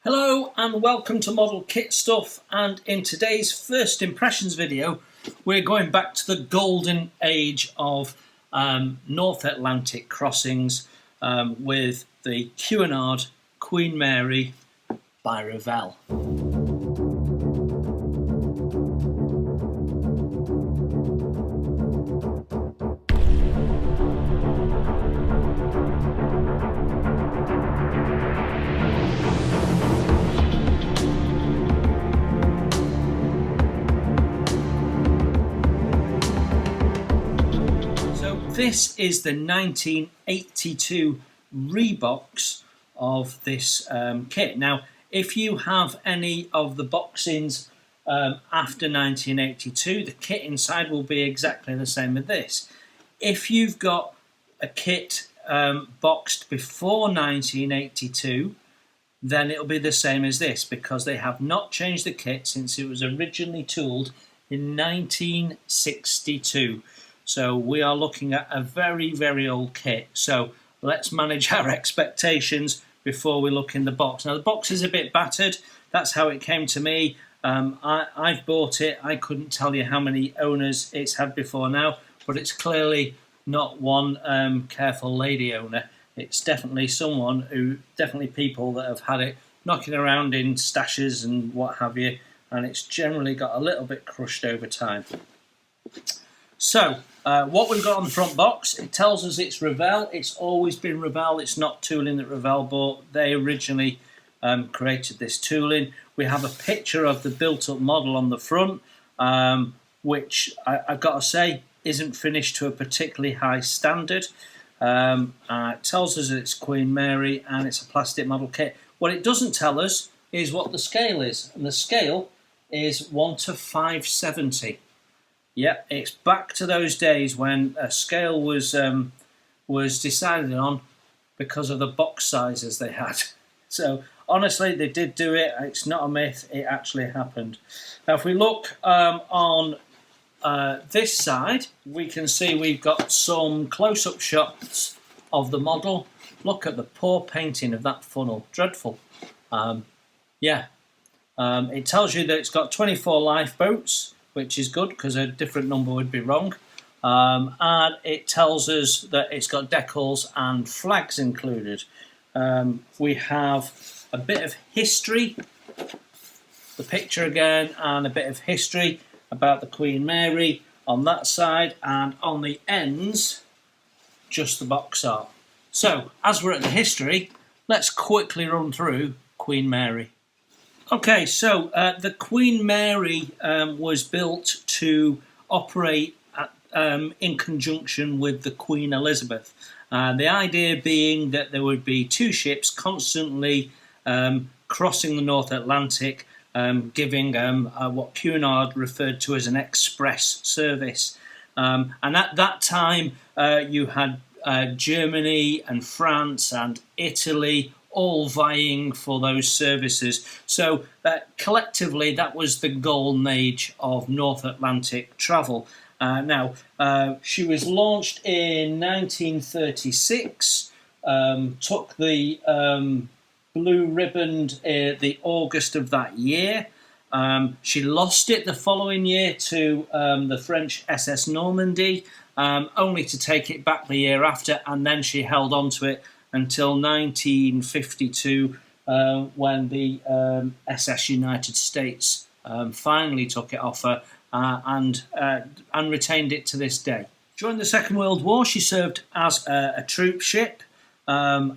Hello and welcome to Model Kit Stuff, and in today's first impressions video we're going back to the golden age of North Atlantic crossings with the Cunard Queen Mary by Revell. This is the 1982 rebox of this kit. Now, if you have any of the boxings after 1982, the kit inside will be exactly the same as this. If you've got a kit boxed before 1982, then it'll be the same as this, because they have not changed the kit since it was originally tooled in 1962. So we are looking at a very, very old kit. So let's manage our expectations before we look in the box. Now the box is a bit battered. That's how it came to me. I've bought it. I couldn't tell you how many owners it's had before now, but it's clearly not one careful lady owner. It's definitely people that have had it knocking around in stashes and what have you, and it's generally got a little bit crushed over time. So, what we've got on the front box, it tells us it's Revell. It's always been Revell. It's not tooling that Revell bought. They originally created this tooling. We have a picture of the built-up model on the front, which I've got to say isn't finished to a particularly high standard. It tells us it's Queen Mary and it's a plastic model kit. What it doesn't tell us is what the scale is, and the scale is 1:570. Yeah, it's back to those days when a scale was decided on because of the box sizes they had. So honestly, they did do it. It's not a myth. It actually happened. Now, if we look on this side, we can see we've got some close-up shots of the model. Look at the poor painting of that funnel. Dreadful. It tells you that it's got 24 lifeboats, which is good because a different number would be wrong. And it tells us that it's got decals and flags included. We have a bit of history, the picture again, and a bit of history about the Queen Mary on that side, and on the ends, just the box art. So, as we're at the history, let's quickly run through Queen Mary. Okay, so the Queen Mary was built to operate in conjunction with the Queen Elizabeth. The idea being that there would be two ships constantly crossing the North Atlantic, giving what Cunard referred to as an express service. And at that time, you had Germany and France and Italy all vying for those services. So collectively, that was the golden age of North Atlantic travel. Now, she was launched in 1936, took the blue ribbon the August of that year. She lost it the following year to the French SS Normandy, only to take it back the year after, and then she held on to it until 1952, when the SS United States finally took it off her and retained it to this day. During the Second World War, she served as a troop ship so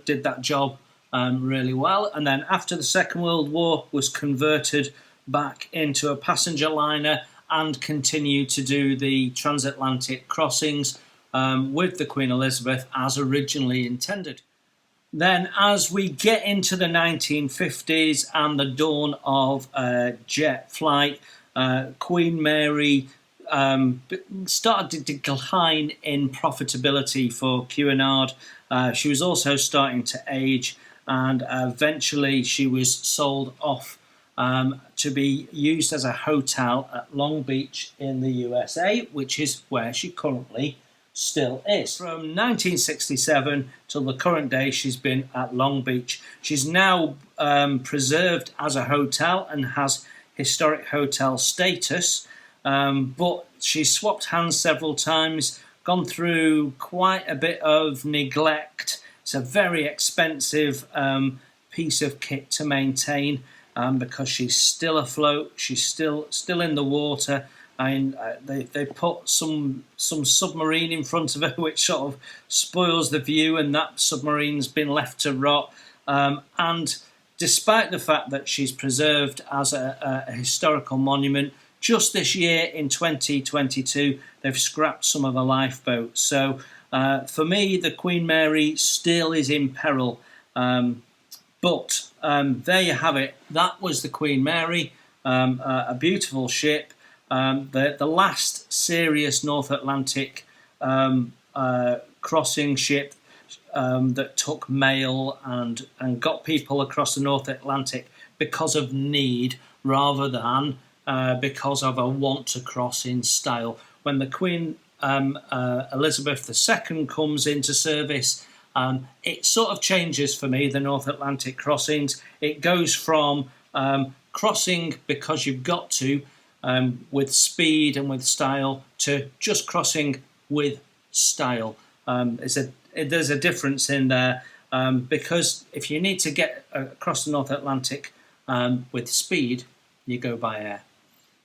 did that job really well. And then after the Second World War, was converted back into a passenger liner and continued to do the transatlantic crossings with the Queen Elizabeth as originally intended. Then, as we get into the 1950s and the dawn of jet flight, Queen Mary started to decline in profitability for Cunard. She was also starting to age, and eventually she was sold off to be used as a hotel at Long Beach in the USA, which is where she currently still is. From 1967 till the current day, she's been at Long Beach. She's now preserved as a hotel and has historic hotel status, but she's swapped hands several times, gone through quite a bit of neglect. It's a very expensive piece of kit to maintain because she's still afloat, she's still in the water. I mean, they put some submarine in front of her, which sort of spoils the view, and that submarine's been left to rot. And despite the fact that she's preserved as a historical monument, just this year in 2022, they've scrapped some of the lifeboats. So for me, the Queen Mary still is in peril. But there you have it. That was the Queen Mary, a beautiful ship. The last serious North Atlantic crossing ship that took mail and got people across the North Atlantic because of need rather than because of a want to cross in style. When the Queen Elizabeth II comes into service, it sort of changes for me, the North Atlantic crossings. It goes from crossing because you've got to, with speed and with style, to just crossing with style. There's a difference in there because if you need to get across the North Atlantic with speed, you go by air.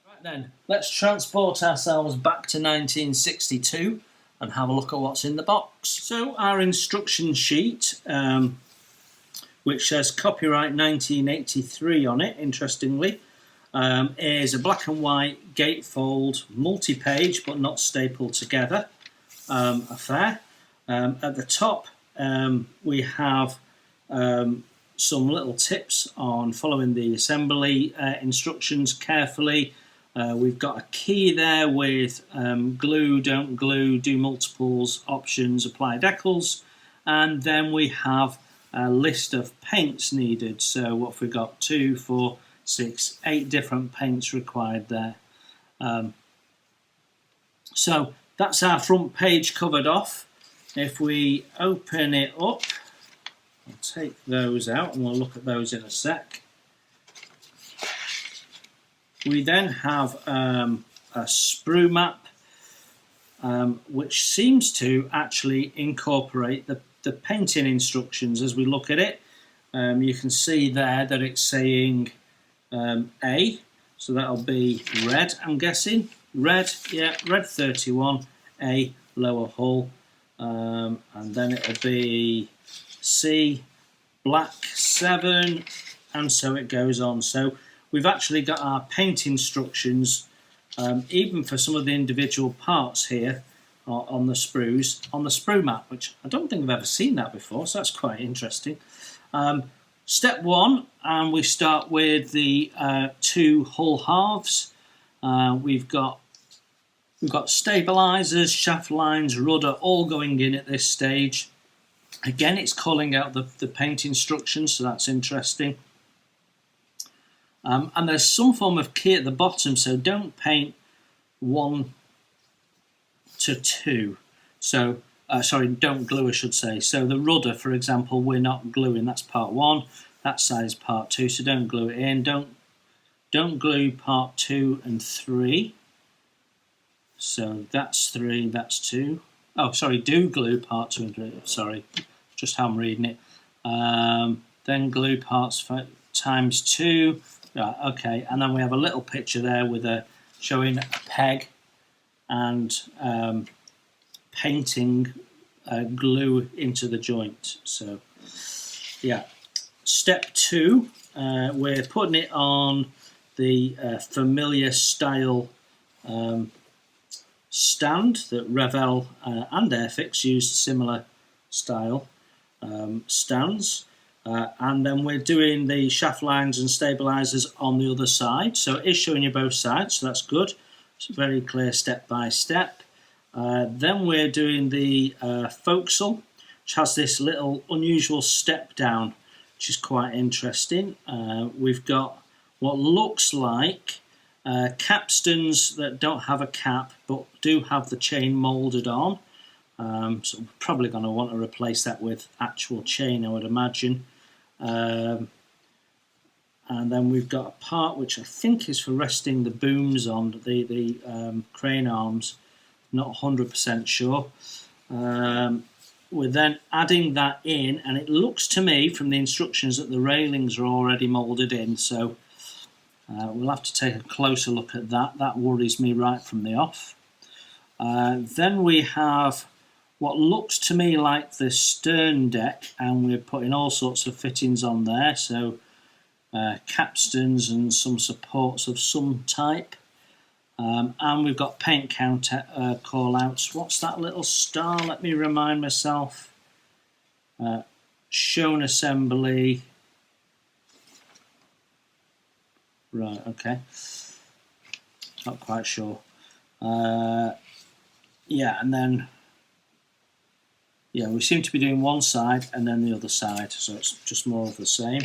Right then, let's transport ourselves back to 1962 and have a look at what's in the box. So our instruction sheet, which says copyright 1983 on it, interestingly, is a black and white gatefold, multi-page but not stapled together affair. At the top we have some little tips on following the assembly instructions carefully. We've got a key there with glue, don't glue, do multiples, options, apply decals, and then we have a list of paints needed. So what have we got? 2, 4, 6, 8 different paints required there. So that's our front page covered off. If we open it up, I'll take those out and we'll look at those in a sec. We then have a sprue map, which seems to actually incorporate the painting instructions as we look at it. You can see there that it's saying A, so that'll be red, I'm guessing. Red, yeah, red 31, A, lower hull. And then it'll be C, black 7, and so it goes on. So we've actually got our paint instructions, even for some of the individual parts here on the sprues, on the sprue map, which I don't think I've ever seen that before, so that's quite interesting. Step 1, and we start with the 2 hull halves. We've got stabilisers, shaft lines, rudder, all going in at this stage. Again, it's calling out the paint instructions, so that's interesting. And there's some form of key at the bottom, so don't paint 1 to 2. So, sorry, don't glue, I should say. So the rudder, for example, we're not gluing. That's part 1. That side is part 2, so don't glue it in. Don't glue part 2 and 3. So that's 3, that's 2. Oh, sorry, do glue part 2 and 3. Sorry, just how I'm reading it. Then glue parts times 2. Right, okay, and then we have a little picture there with showing a peg and painting glue into the joint. So, yeah. Step 2, we're putting it on the familiar style stand that Revell and Airfix used, similar style stands. And then we're doing the shaft lines and stabilisers on the other side. So it is showing you both sides, so that's good. It's very clear step by step. Then we're doing the forecastle, which has this little unusual step down, which is quite interesting. We've got what looks like capstans that don't have a cap but do have the chain moulded on. So we're probably going to want to replace that with actual chain, I would imagine. And then we've got a part which I think is for resting the booms on, the crane arms. Not 100% sure. We're then adding that in, and it looks to me from the instructions that the railings are already moulded in, so we'll have to take a closer look at that. That worries me right from the off. Then we have what looks to me like the stern deck, and we're putting all sorts of fittings on there, so capstans and some supports of some type. And we've got paint counter call-outs. What's that little star? Let me remind myself. Shown assembly. Right, okay. Not quite sure. Yeah, and then we seem to be doing one side and then the other side, so it's just more of the same.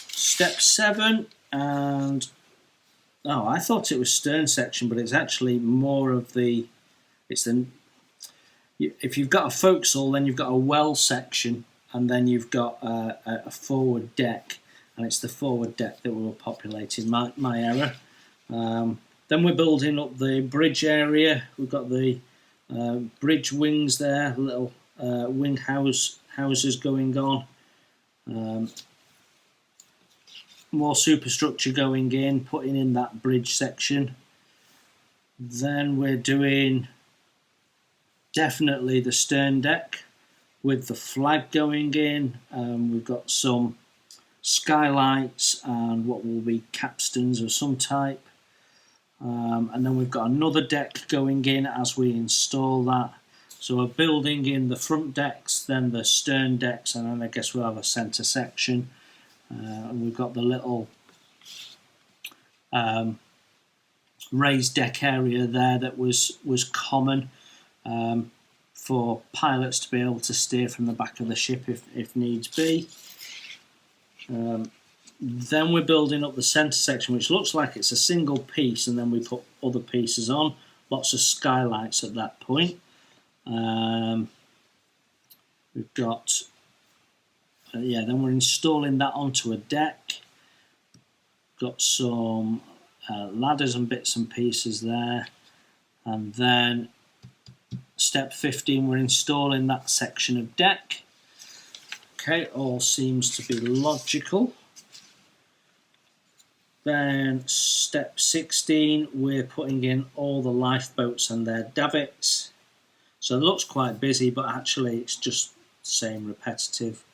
Step 7, and I thought it was stern section, but it's actually more of the. If you've got a forecastle, then you've got a well section, and then you've got a forward deck, and it's the forward deck that we're populating. My error. Then we're building up the bridge area. We've got the bridge wings there, little wing houses going on. More superstructure going in, putting in that bridge section. Then we're doing definitely the stern deck with the flag going in. We've got some skylights and what will be capstans of some type. And then we've got another deck going in as we install that. So we're building in the front decks, then the stern decks, and then I guess we'll have a centre section. And we've got the little raised deck area there that was common for pilots to be able to steer from the back of the ship if needs be. Then we're building up the centre section, which looks like it's a single piece, and then we put other pieces on. Lots of skylights at that point. We've got then we're installing that onto a deck. Got some ladders and bits and pieces there. And then step 15, we're installing that section of deck. Okay, all seems to be logical. Then step 16, we're putting in all the lifeboats and their davits. So it looks quite busy, but actually it's just the same repetitive.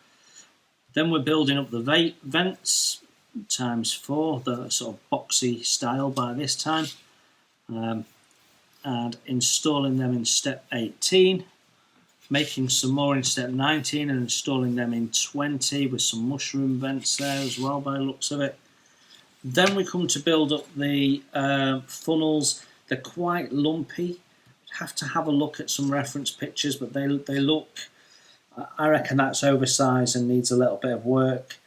Then we're building up the vents ×4, the sort of boxy style by this time, and installing them in step 18, making some more in step 19 and installing them in 20 with some mushroom vents there as well by the looks of it. Then we come to build up the funnels. They're quite lumpy. Have to have a look at some reference pictures, but they look. I reckon that's oversized and needs a little bit of work.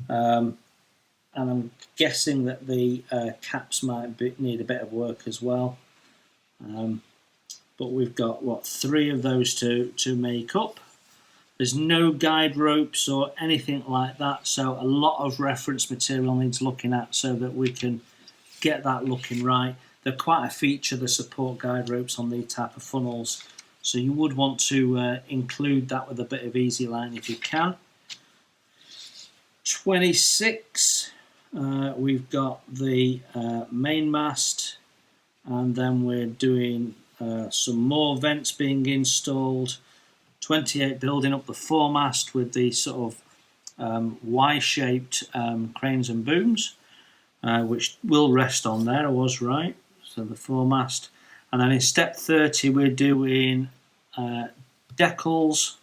And I'm guessing that the caps might need a bit of work as well. But we've got 3 of those to make up. There's no guide ropes or anything like that, so a lot of reference material needs looking at so that we can get that looking right. They're quite a feature, the support guide ropes on these type of funnels, so you would want to include that with a bit of easy line if you can. 26, we've got the main mast, and then we're doing some more vents being installed. 28, building up the foremast with the sort of Y-shaped cranes and booms, which will rest on there, I was right, so the foremast. And then in step 30 we're doing decals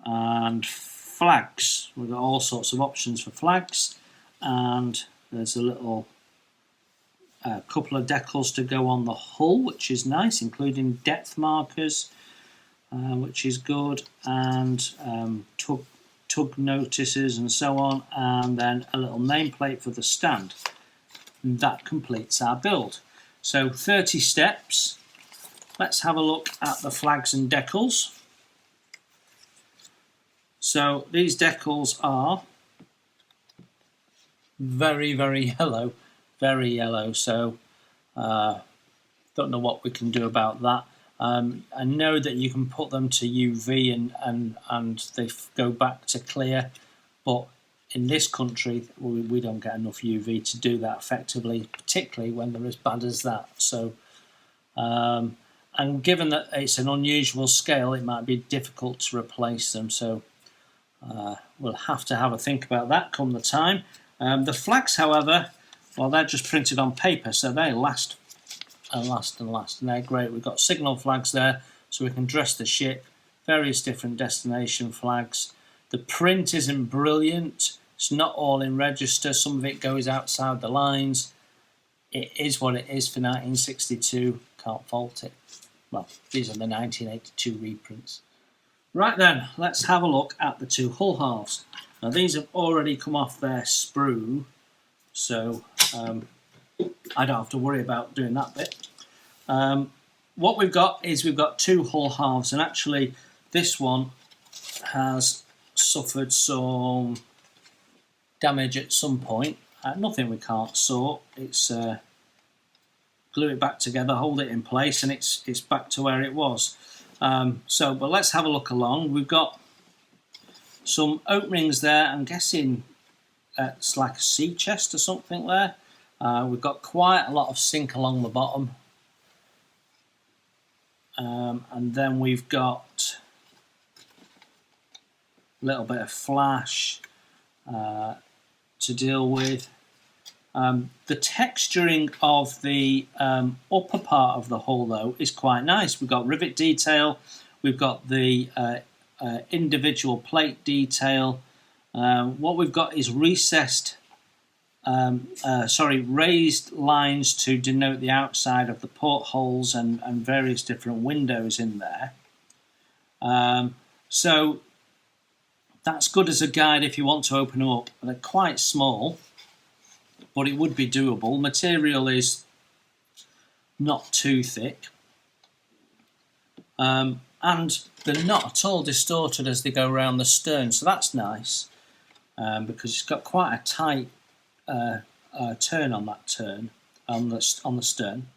and flags. We've got all sorts of options for flags, and there's a little couple of decals to go on the hull, which is nice, including depth markers, which is good, and tug notices and so on, and then a little nameplate for the stand. And that completes our build. So 30 steps, let's have a look at the flags and decals. So these decals are very, very yellow, very yellow. So don't know what we can do about that. I know that you can put them to UV and they go back to clear, but in this country we don't get enough UV to do that effectively, particularly when they're as bad as that. So and given that it's an unusual scale, it might be difficult to replace them. So we'll have to have a think about that come the time. The flags, however, well, they're just printed on paper, so they last and last and last, and they're great. We've got signal flags there, so we can dress the ship, various different destination flags. The print isn't brilliant. It's not all in register. Some of it goes outside the lines. It is what it is for 1962. Can't fault it. Well, these are the 1982 reprints. Right then, let's have a look at the two hull halves. Now these have already come off their sprue, so I don't have to worry about doing that bit. What we've got is we've got two hull halves, and actually this one has suffered some damage at some point. Nothing we can't sort. It's glue it back together, hold it in place, and it's back to where it was. But let's have a look along. We've got some openings there. I'm guessing it's like a sea chest or something there. We've got quite a lot of sink along the bottom. And then we've got a little bit of flash to deal with. The texturing of the upper part of the hull, though, is quite nice. We've got rivet detail, we've got the individual plate detail. What we've got is raised lines to denote the outside of the portholes and various different windows in there. So that's good as a guide if you want to open them up. They're quite small, but it would be doable. Material is not too thick. And they're not at all distorted as they go around the stern, so that's nice, because it's got quite a tight turn on that on the stern.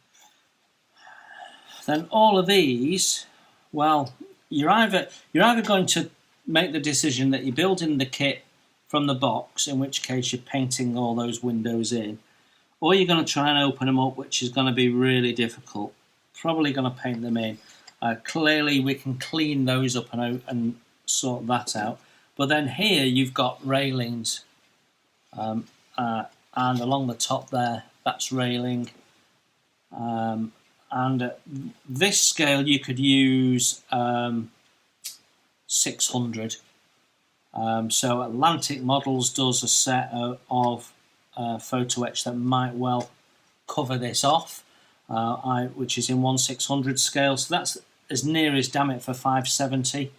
Then all of these, well, you're either going to make the decision that you're building the kit from the box, in which case you're painting all those windows in, or you're going to try and open them up, which is going to be really difficult. Probably going to paint them in. Clearly we can clean those up and sort that out. But then here you've got railings, and along the top there, that's railing. And at this scale you could use 600. So Atlantic Models does a set of photo etch that might well cover this off, which is in 1/600 scale. So that's as near as damn it for 570.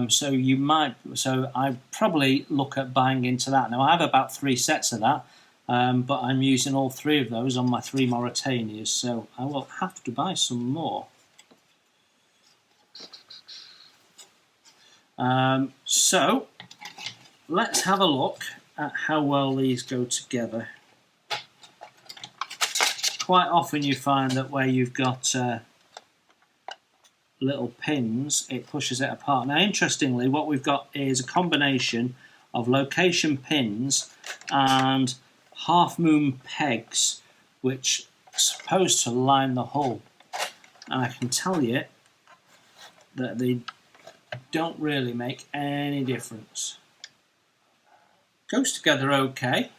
So I probably look at buying into that. Now I have about 3 sets of that, but I'm using all 3 of those on my 3 Mauritanias, so I will have to buy some more. So let's have a look at how well these go together. Quite often you find that where you've got little pins, it pushes it apart. Now interestingly, what we've got is a combination of location pins and half moon pegs, which are supposed to line the hull. And I can tell you that they don't really make any difference. Goes together okay.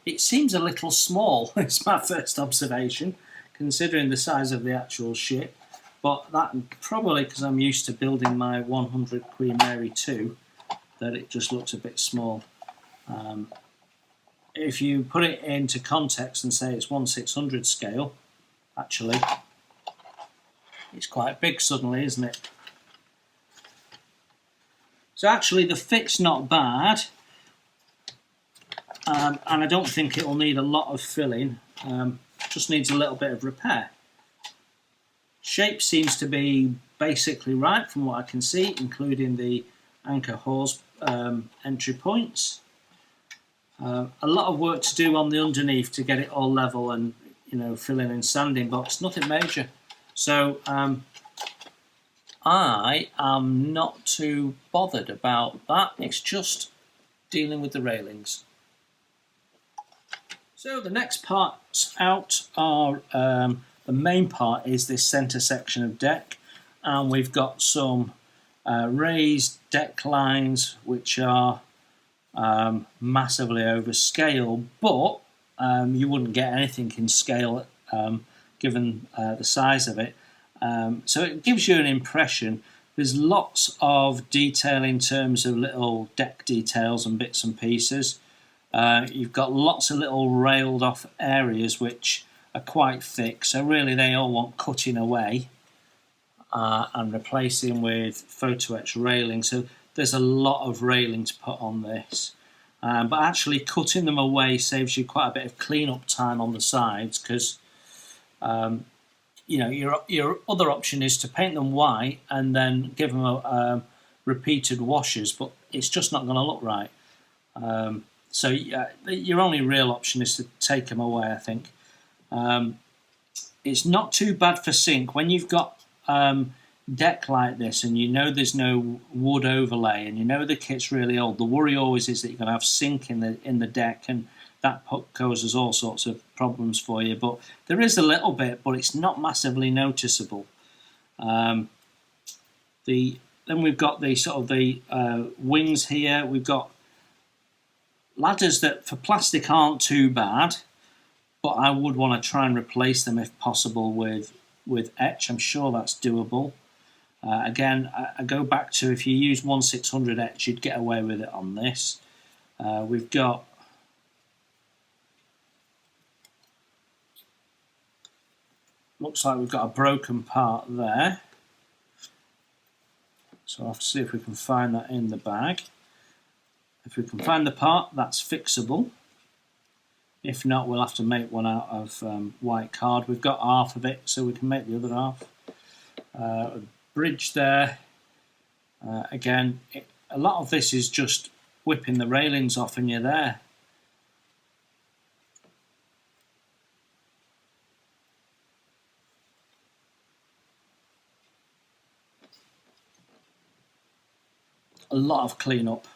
It seems a little small. It's my first observation, considering the size of the actual ship, but that probably because I'm used to building my 100 Queen Mary 2, that it just looks a bit small. If you put it into context and say it's 1/600 scale, actually it's quite big suddenly, isn't it? So actually the fit's not bad, and I don't think it will need a lot of filling. Just needs a little bit of repair. Shape seems to be basically right from what I can see, including the anchor hawse entry points. A lot of work to do on the underneath to get it all level and, you know, filling in sanding box, nothing major. So I am not too bothered about that. It's just dealing with the railings. So the next parts out are, the main part is this centre section of deck, and we've got some raised deck lines which are massively over scale, but you wouldn't get anything in scale given the size of it. So it gives you an impression. There's lots of detail in terms of little deck details and bits and pieces. You've got lots of little railed off areas which are quite thick, so really they all want cutting away and replacing with photo etch railing. So there's a lot of railing to put on this, but actually cutting them away saves you quite a bit of clean-up time on the sides, because you know, your other option is to paint them white and then give them repeated washes, but it's just not going to look right. So your only real option is to take them away, I think. It's not too bad for sink. When you've got deck like this and you know there's no wood overlay and you know the kit's really old, the worry always is that you're going to have sink in the deck, and that causes all sorts of problems for you. But there is a little bit, but it's not massively noticeable. Then we've got the sort of the wings here. We've got ladders that for plastic aren't too bad, but I would want to try and replace them if possible with etch. I'm sure that's doable. Again, I go back to, if you use 1/600 etch, you'd get away with it on this. We've got looks like we've got a broken part there, so I'll have to see if we can find that in the bag. If we can find the part, that's fixable. If not, we'll have to make one out of white card. We've got half of it, so we can make the other half. A bridge there. Again, a lot of this is just whipping the railings off and you're there. A lot of clean-up,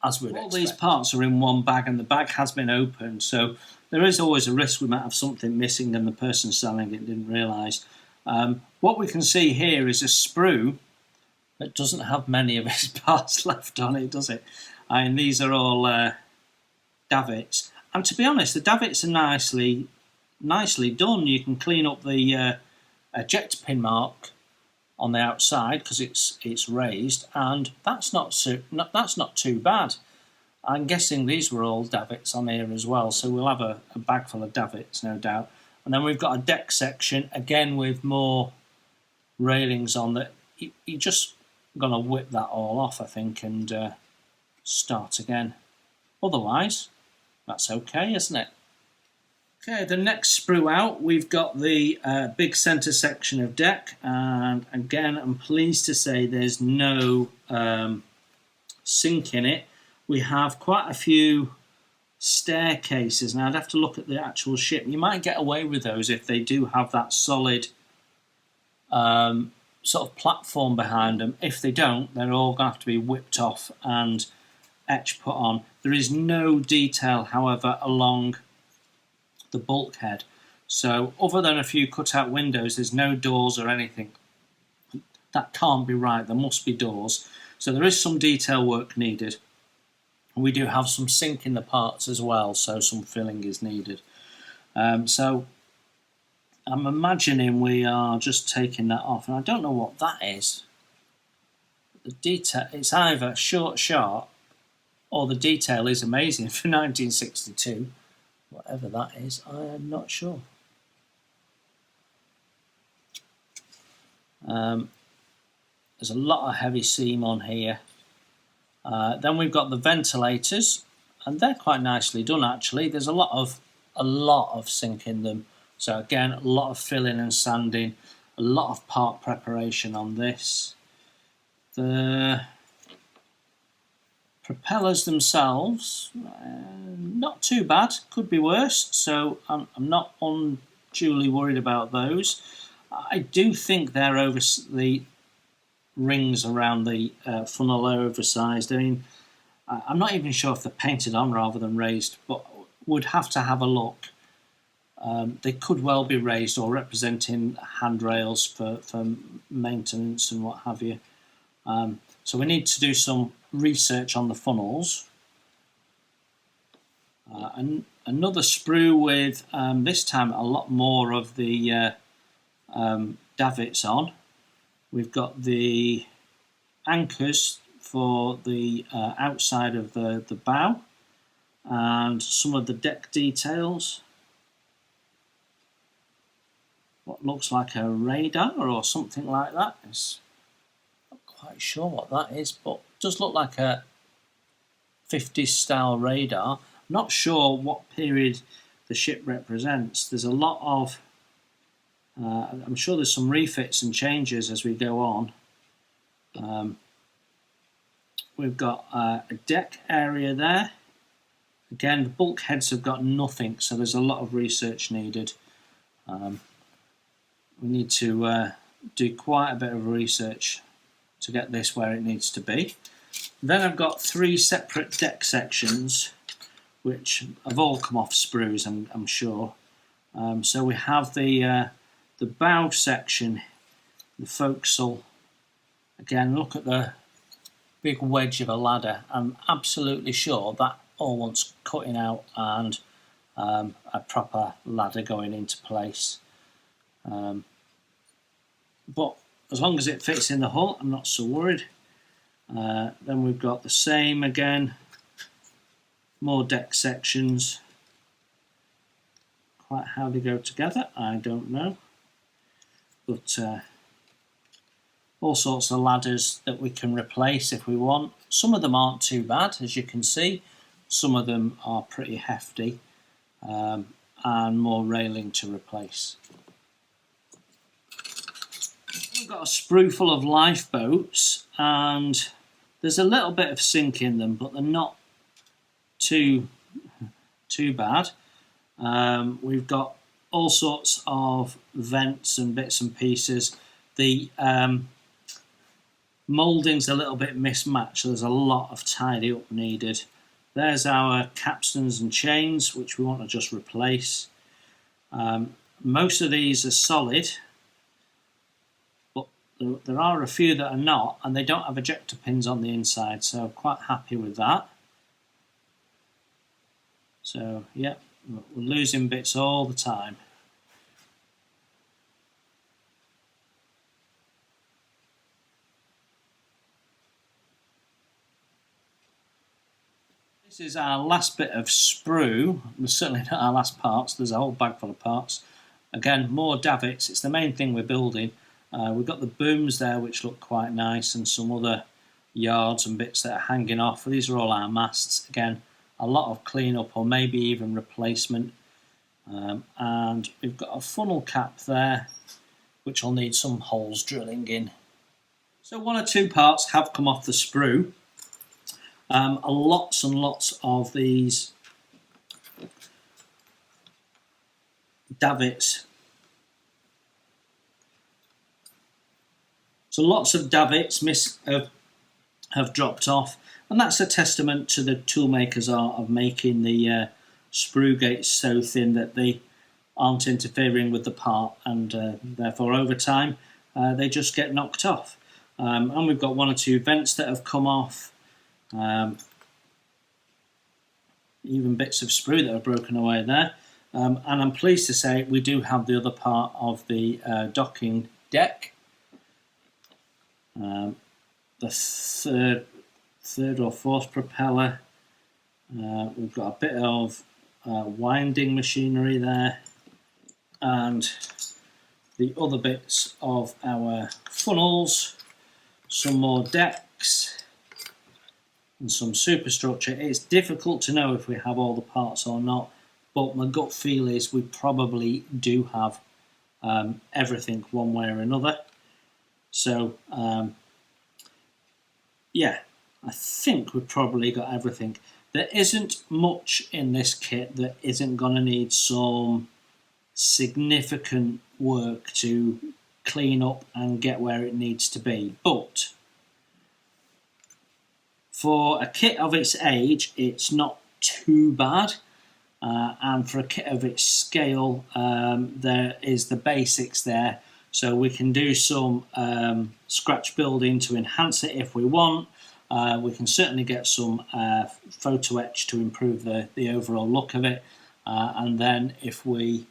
as we'd expect. All these parts are in one bag and the bag has been opened, so there is always a risk we might have something missing and the person selling it didn't realise. What we can see here is a sprue that doesn't have many of its parts left on it, does it? I mean, these are all davits, and to be honest, the davits are nicely done. You can clean up the ejector pin mark on the outside because it's raised, and that's not too bad. I'm guessing these were all davits on here as well, so we'll have a bag full of davits, no doubt. And then we've got a deck section again with more railings on that. You're just gonna whip that all off, I think, and start again. Otherwise, that's okay, isn't it? Okay, the next sprue out, we've got the big centre section of deck, and again, I'm pleased to say there's no sink in it. We have quite a few staircases. Now, I'd have to look at the actual ship. You might get away with those if they do have that solid sort of platform behind them. If they don't, they're all going to have to be whipped off and etch put on. There is no detail, however, along the bulkhead, so other than a few cut-out windows, there's no doors or anything. That can't be right. There must be doors, so there is some detail work needed. We do have some sink in the parts as well, so some filling is needed. So I'm imagining we are just taking that off, and I don't know what that is. The detail, it's either short sharp or the detail is amazing for 1962. Whatever that is, I am not sure. There's a lot of heavy seam on here. Then we've got the ventilators, and they're quite nicely done actually. There's a lot of sink in them. So again, a lot of filling and sanding. a lot of part preparation on this. The propellers themselves, not too bad, could be worse, so I'm not unduly worried about those. I do think they're over the rings around the funnel are oversized. I mean, I'm not even sure if they're painted on rather than raised, but would have to have a look. They could well be raised or representing handrails for maintenance and what have you. So we need to do some research on the funnels. And another sprue with this time a lot more of the davits on. We've got the anchors for the outside of the bow and some of the deck details. What looks like a radar or something like that. It's not quite sure what that is, but it does look like a 50s style radar. I'm not sure what period the ship represents. There's a lot of I'm sure there's some refits and changes as we go on. We've got a deck area there. Again, the bulkheads have got nothing, so there's a lot of research needed. We need to do quite a bit of research to get this where it needs to be. Then I've got 3 separate deck sections, which have all come off sprues, I'm sure. So we have the bow section, the forecastle. Again, look at the big wedge of a ladder. I'm absolutely sure that all wants cutting out and a proper ladder going into place. But as long as it fits in the hull, I'm not so worried. Then we've got the same again, more deck sections. Quite how they go together, I don't know. But all sorts of ladders that we can replace if we want. Some of them aren't too bad, as you can see. Some of them are pretty hefty and more railing to replace. We've got a sprue full of lifeboats, and there's a little bit of sink in them, but they're not too bad. We've got all sorts of vents and bits and pieces. The moulding's a little bit mismatched, so there's a lot of tidy up needed. There's our capstans and chains, which we want to just replace. Most of these are solid, but there are a few that are not, and they don't have ejector pins on the inside, so I'm quite happy with that. So yeah, we're losing bits all the time. This is our last bit of sprue. There's certainly not our last parts. There's a whole bag full of parts. Again, more davits. It's the main thing we're building. We've got the booms there, which look quite nice, and some other yards and bits that are hanging off. These are all our masts. Again, a lot of clean-up or maybe even replacement. And we've got a funnel cap there, which will need some holes drilling in. So 1 or 2 parts have come off the sprue. Lots and lots of these davits. So lots of davits have dropped off, and that's a testament to the toolmaker's art of making the sprue gates so thin that they aren't interfering with the part, and therefore over time they just get knocked off. And we've got 1 or 2 vents that have come off. Even bits of sprue that are broken away there, and I'm pleased to say we do have the other part of the docking deck. The third or fourth propeller. We've got a bit of winding machinery there, and the other bits of our funnels, some more decks, and some superstructure. It's difficult to know if we have all the parts or not, but my gut feel is we probably do have everything one way or another. So yeah, I think we've probably got everything. There isn't much in this kit that isn't going to need some significant work to clean up and get where it needs to be. But for a kit of its age, it's not too bad. And for a kit of its scale, there is the basics there. So we can do some scratch building to enhance it if we want. We can certainly get some photo etch to improve the overall look of it. And then if we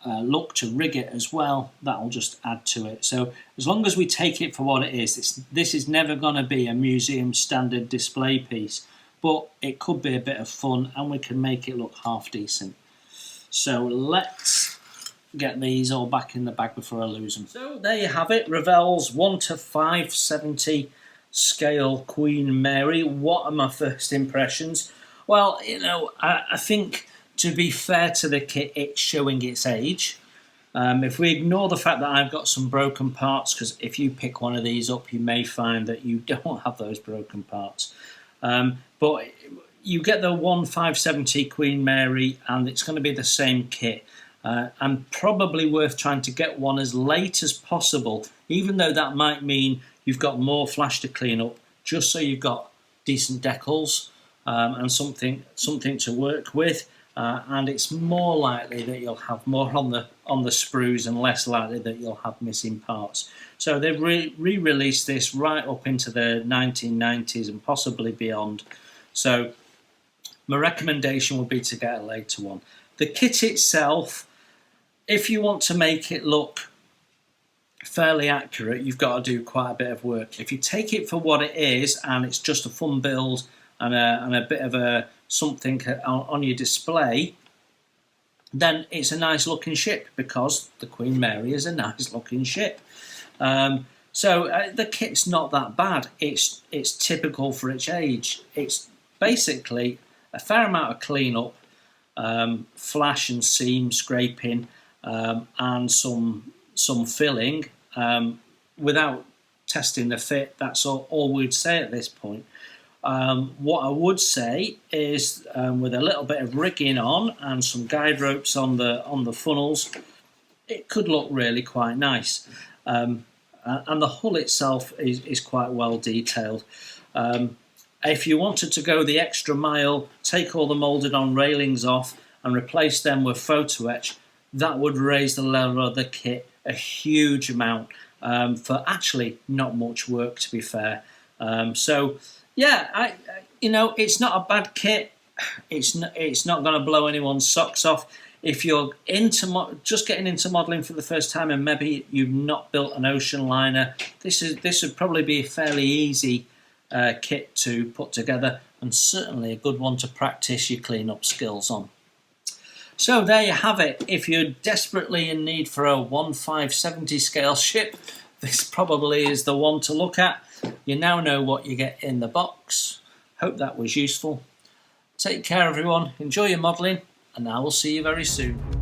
look to rig it as well, that'll just add to it. So as long as we take it for what it is, this is never going to be a museum standard display piece, but it could be a bit of fun and we can make it look half decent. So let's get these all back in the bag before I lose them. So there you have it, Revell's 1:570 scale Queen Mary. What are my first impressions? Well, you know, I think, to be fair to the kit, it's showing its age. If we ignore the fact that I've got some broken parts, because if you pick one of these up, you may find that you don't have those broken parts. But you get the 1:570 Queen Mary, and it's going to be the same kit. And probably worth trying to get one as late as possible, even though that might mean you've got more flash to clean up, just so you've got decent decals and something to work with. And it's more likely that you'll have more on the sprues and less likely that you'll have missing parts. So they've re-released this right up into the 1990s and possibly beyond. So my recommendation would be to get a later one. The kit itself, if you want to make it look fairly accurate, you've got to do quite a bit of work. If you take it for what it is and it's just a fun build and a bit of a something on your display, then it's a nice looking ship, because the Queen Mary is a nice looking ship. So the kit's not that bad. It's typical for its age. It's basically a fair amount of cleanup, flash and seam scraping, and some filling, without testing the fit. That's all we'd say at this point. What I would say is, with a little bit of rigging on and some guide ropes on the funnels, it could look really quite nice. And the hull itself is quite well detailed. If you wanted to go the extra mile, take all the moulded on railings off and replace them with photo etch, that would raise the level of the kit a huge amount, for actually not much work, to be fair. So yeah, it's not a bad kit. It's not going to blow anyone's socks off. If you're just getting into modelling for the first time and maybe you've not built an ocean liner, this would probably be a fairly easy kit to put together, and certainly a good one to practice your clean-up skills on. So there you have it. If you're desperately in need for a 1:570 scale ship, this probably is the one to look at. You now know what you get in the box. Hope that was useful. Take care, everyone. Enjoy your modelling, and I will see you very soon.